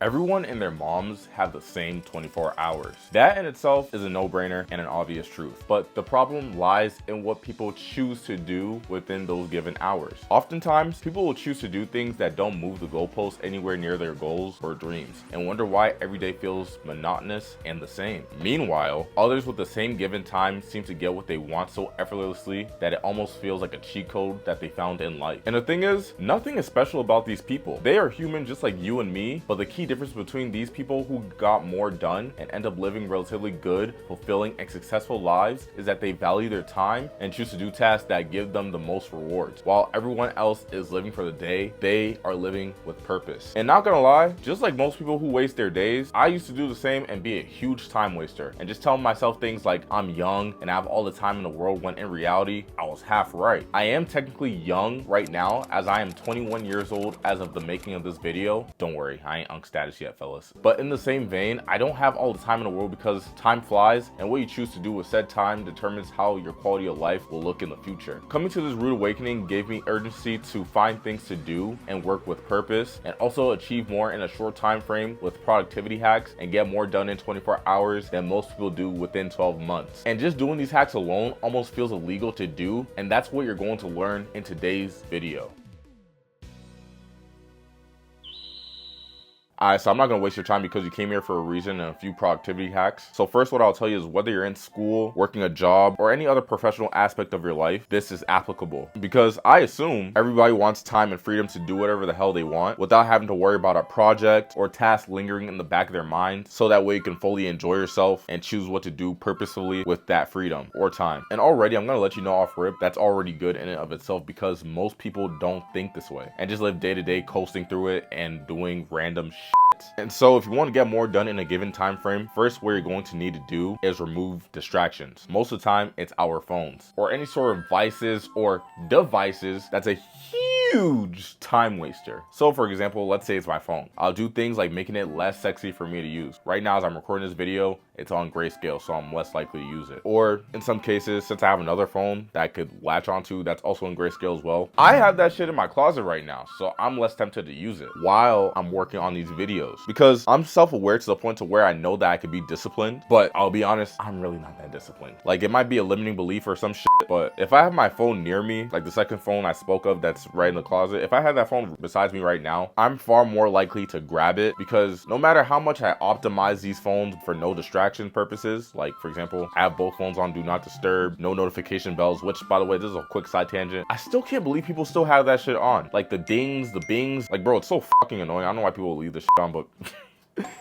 Everyone and their moms have the same 24 hours. That in itself is a no-brainer and an obvious truth, but the problem lies in what people choose to do within those given hours. Oftentimes, people will choose to do things that don't move the goalposts anywhere near their goals or dreams, and wonder why every day feels monotonous and the same. Meanwhile, others with the same given time seem to get what they want so effortlessly that it almost feels like a cheat code that they found in life. And the thing is, nothing is special about these people. They are human just like you and me, but the key difference between these people who got more done and end up living relatively good, fulfilling, and successful lives is that they value their time and choose to do tasks that give them the most rewards. While everyone else is living for the day, they are living with purpose. And not gonna lie, just like most people who waste their days, I used to do the same and be a huge time waster and just tell myself things like I'm young and I have all the time in the world, when in reality, I was half right. I am technically young right now, as I am 21 years old as of the making of this video. Don't worry, I ain't unk status yet, fellas. But in the same vein, I don't have all the time in the world because time flies, and what you choose to do with said time determines how your quality of life will look in the future. Coming to this rude awakening gave me urgency to find things to do and work with purpose, and also achieve more in a short time frame with productivity hacks and get more done in 24 hours than most people do within 12 months. And just doing these hacks alone almost feels illegal to do, and that's what you're going to learn in today's video. Alright, so I'm not going to waste your time because you came here for a reason and a few productivity hacks. So first, what I'll tell you is whether you're in school, working a job, or any other professional aspect of your life, this is applicable. Because I assume everybody wants time and freedom to do whatever the hell they want without having to worry about a project or task lingering in the back of their mind, so that way you can fully enjoy yourself and choose what to do purposefully with that freedom or time. And already, I'm going to let you know off rip, that's already good in and of itself, because most people don't think this way and just live day to day coasting through it and doing random shit. And so if you want to get more done in a given time frame, first what you're going to need to do is remove distractions. Most of the time it's our phones or any sort of vices or devices that's a huge time waster. So for example, let's say it's my phone. I'll do things like making it less sexy for me to use. Right now as I'm recording this video, it's on grayscale, so I'm less likely to use it. Or in some cases, since I have another phone that I could latch onto that's also in grayscale as well, I have that shit in my closet right now, so I'm less tempted to use it while I'm working on these videos, because I'm self-aware to the point to where I know that I could be disciplined, but I'll be honest, I'm really not that disciplined. Like, it might be a limiting belief or some shit, but if I have my phone near me, like the second phone I spoke of that's right in the closet, if I have that phone besides me right now, I'm far more likely to grab it, because no matter how much I optimize these phones for no distraction purposes, like for example, I have both phones on do not disturb, no notification bells, which by the way, this is a quick side tangent, I still can't believe people still have that shit on. Like the dings, the bings, like bro, it's so fucking annoying. I don't know why people leave this shit on, but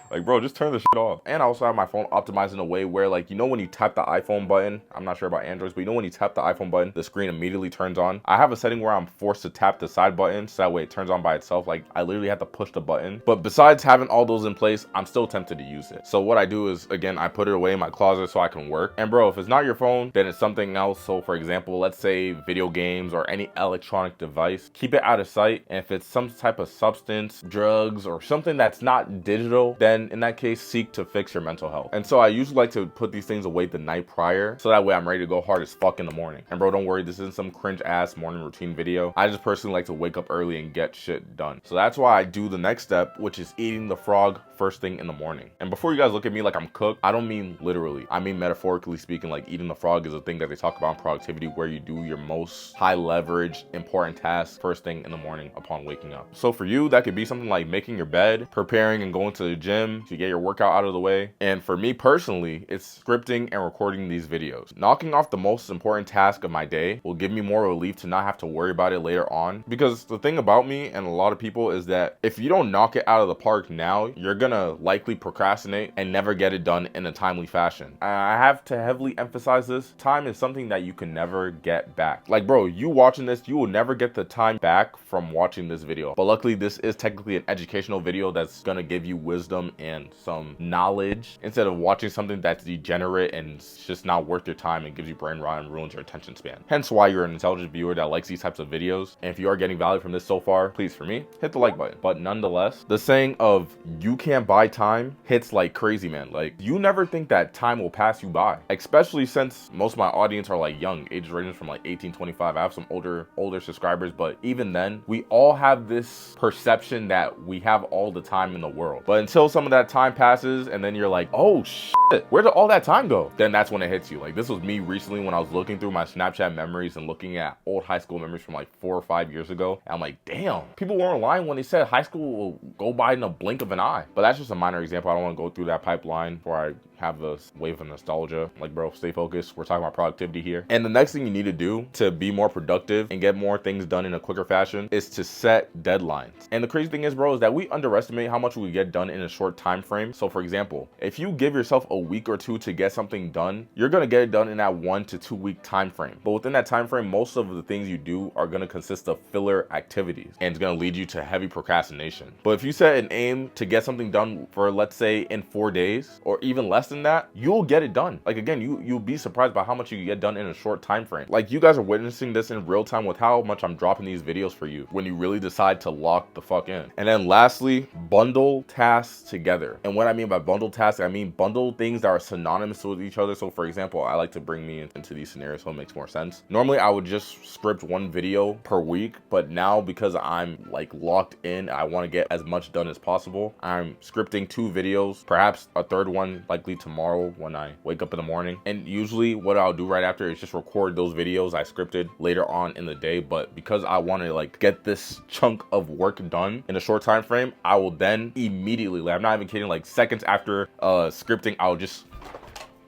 like bro, just turn the shit off. And I also have my phone optimized in a way where, like, you know when you tap the iPhone button, I'm not sure about Androids, but you know when you tap the iPhone button, the screen immediately turns on. I have a setting where I'm forced to tap the side button so that way it turns on by itself. Like, I literally have to push the button. But besides having all those in place, I'm still tempted to use it. So what I do is, again, I put it away in my closet so I can work. And bro, if it's not your phone, then it's something else. So for example, let's say video games or any electronic device, keep it out of sight. And if it's some type of substance, drugs, or something that's not digital, then in that case, seek to fix your mental health. And so I usually like to put these things away the night prior, so that way I'm ready to go hard as fuck in the morning. And bro, don't worry, this isn't some cringe ass morning routine video. I just personally like to wake up early and get shit done. So that's why I do the next step, which is eating the frog first thing in the morning. And before you guys look at me like I'm cooked, I don't mean literally. I mean metaphorically speaking. Like, eating the frog is a thing that they talk about in productivity, where you do your most high leverage important tasks first thing in the morning upon waking up. So for you, that could be something like making your bed, preparing and going to the gym to get your workout out of the way. And for me personally, it's scripting and recording these videos. Knocking off the most important task of my day will give me more relief to not have to worry about it later on. Because the thing about me and a lot of people is that if you don't knock it out of the park now, you're gonna likely procrastinate and never get it done in a timely fashion. I have to heavily emphasize this. Time is something that you can never get back. Like bro, you watching this, you will never get the time back from watching this video. But luckily, this is technically an educational video that's gonna give you wisdom and some knowledge instead of watching something that's degenerate and it's just not worth your time and gives you brain rot and ruins your attention span. Hence why you're an intelligent viewer that likes these types of videos. And if you are getting value from this so far, please, for me, hit the like button. But nonetheless, the saying of you can't buy time hits like crazy, man. Like, you never think that time will pass you by, especially since most of my audience are like young, ages ranging from like 18, 25. I have some older subscribers, but even then, we all have this perception that we have all the time in the world. But until some of that time passes and then you're like, oh shit, where did all that time go? Then that's when it hits you. Like, this was me recently when I was looking through my Snapchat memories and looking at old high school memories from like 4 or 5 years ago. And I'm like, damn, people weren't lying when they said high school will go by in a blink of an eye. But that's just a minor example. I don't want to go through that pipeline before I have this wave of nostalgia. Like, bro, stay focused. We're talking about productivity here. And the next thing you need to do to be more productive and get more things done in a quicker fashion is to set deadlines. And the crazy thing is, bro, is that we underestimate how much we get done in a short time frame. So for example, if you give yourself a week or two to get something done, you're gonna get it done in that 1 to 2 week time frame. But within that time frame, most of the things you do are gonna consist of filler activities, and it's gonna lead you to heavy procrastination. But if you set an aim to get something done for, let's say, in 4 days or even less than that, you'll get it done. Like, again, you'll be surprised by how much you get done in a short time frame. Like, you guys are witnessing this in real time with how much I'm dropping these videos for you when you really decide to lock the fuck in. And then lastly, bundle tasks together. And what I mean by bundle tasks, I mean bundle things that are synonymous with each other. So for example, I like to bring me into these scenarios so it makes more sense. Normally I would just script 1 video per week, but now because I'm like locked in, I want to get as much done as possible, I'm scripting 2 videos, perhaps a 3rd one likely tomorrow when I wake up in the morning. And usually what I'll do right after is just record those videos I scripted later on in the day. But because I want to like get this chunk of work done in a short time frame, I will then immediately, like, I'm not even kidding, like seconds after scripting, I'll just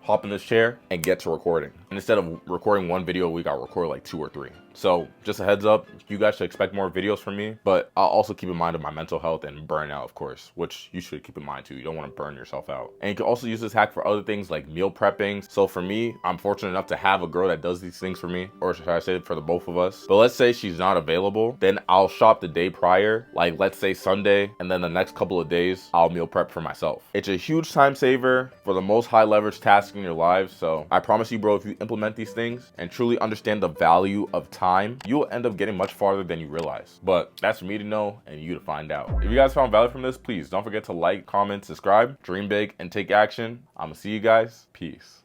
hop in this chair and get to recording. And instead of recording 1 video a week, I'll record like 2 or 3. So just a heads up, you guys should expect more videos from me, but I'll also keep in mind of my mental health and burnout, of course, which you should keep in mind too. You don't want to burn yourself out. And you can also use this hack for other things like meal prepping. So for me, I'm fortunate enough to have a girl that does these things for me, or should I say for the both of us. But let's say she's not available, then I'll shop the day prior, like let's say Sunday, and then the next couple of days, I'll meal prep for myself. It's a huge time saver for the most high leverage task in your lives. So I promise you, bro, if you implement these things and truly understand the value of time, you will end up getting much farther than you realize. But that's for me to know and you to find out. If you guys found value from this, please don't forget to like, comment, subscribe, dream big, and take action. I'm gonna see you guys. Peace.